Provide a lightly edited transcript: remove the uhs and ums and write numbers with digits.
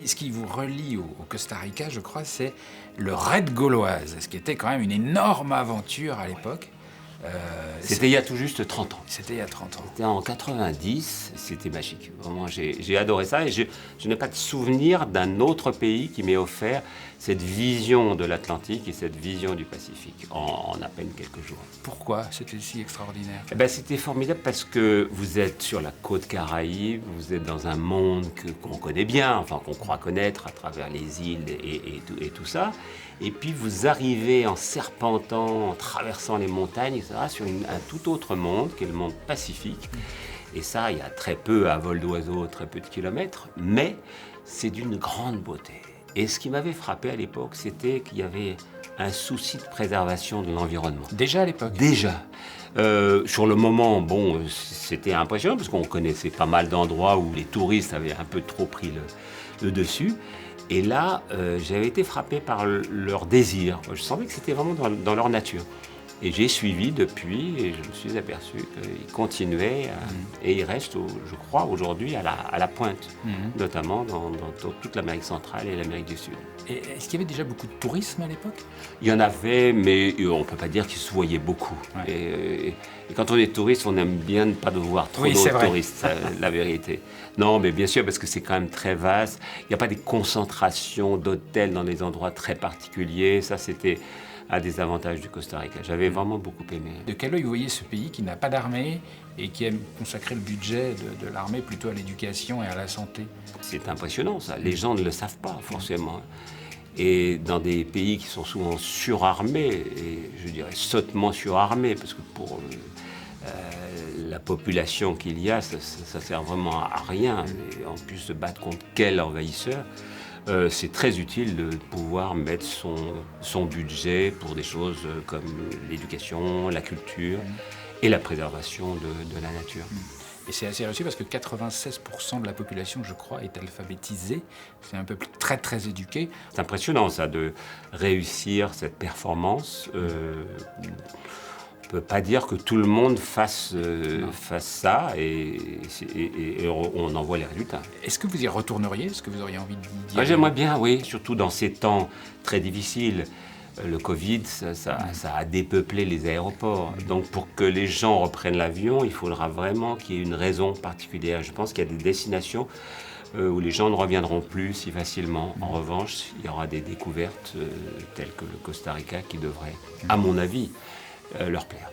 ce qui vous relie au Costa Rica, je crois, c'est le raid Gauloise, ce qui était quand même une énorme aventure à l'époque. C'était il y a tout juste 30 ans. C'était il y a 30 ans. C'était en 90, c'était magique. Vraiment, j'ai adoré ça et je n'ai pas de souvenir d'un autre pays qui m'ait offert cette vision de l'Atlantique et cette vision du Pacifique en à peine quelques jours. Pourquoi c'était si extraordinaire? C'était formidable parce que vous êtes sur la côte Caraïbe, vous êtes dans un monde qu'on connaît bien, enfin qu'on croit connaître à travers les îles et tout ça. Et puis vous arrivez en serpentant, en traversant les montagnes, etc., sur un tout autre monde, qui est le monde Pacifique. Et ça, il y a très peu à vol d'oiseau, très peu de kilomètres, mais c'est d'une grande beauté. Et ce qui m'avait frappé à l'époque, c'était qu'il y avait un souci de préservation de l'environnement. Déjà à l'époque? Déjà. Sur le moment, c'était impressionnant parce qu'on connaissait pas mal d'endroits où les touristes avaient un peu trop pris le dessus. Et là, j'avais été frappé par leur désir. Je sentais que c'était vraiment dans leur nature. Et j'ai suivi depuis et je me suis aperçu qu'ils continuaient et ils restent, je crois, aujourd'hui à la pointe, notamment dans toute l'Amérique centrale et l'Amérique du Sud. Et est-ce qu'il y avait déjà beaucoup de tourisme à l'époque? Il y en avait, mais on ne peut pas dire qu'ils se voyaient beaucoup. Ouais. Et quand on est touriste, on aime bien ne pas devoir trop Oui, d'autres touristes, la vérité. Non, mais bien sûr, parce que c'est quand même très vaste. Il n'y a pas des concentrations d'hôtels dans des endroits très particuliers. Ça, c'était un des avantages du Costa Rica. J'avais vraiment beaucoup aimé. De quel œil vous voyez ce pays qui n'a pas d'armée et qui aime consacrer le budget de l'armée plutôt à l'éducation et à la santé? C'est impressionnant, ça. Les gens ne le savent pas, forcément. Et dans des pays qui sont souvent surarmés, et je dirais sottement surarmés, parce que pour la population qu'il y a, ça sert vraiment à rien. Et en plus, se battre contre quel envahisseur, c'est très utile de pouvoir mettre son budget pour des choses comme l'éducation, la culture et la préservation de la nature. Et c'est assez réussi parce que 96% de la population, je crois, est alphabétisée. C'est un peuple très très éduqué. C'est impressionnant ça, de réussir cette performance. On ne peut pas dire que tout le monde fasse ça et on en voit les résultats. Est-ce que vous y retourneriez? Est-ce que vous auriez envie d'y aller? J'aimerais bien, oui, surtout dans ces temps très difficiles. Le Covid, ça a dépeuplé les aéroports. Donc pour que les gens reprennent l'avion, il faudra vraiment qu'il y ait une raison particulière. Je pense qu'il y a des destinations où les gens ne reviendront plus si facilement. En revanche, il y aura des découvertes telles que le Costa Rica qui devraient, à mon avis, leur plaire.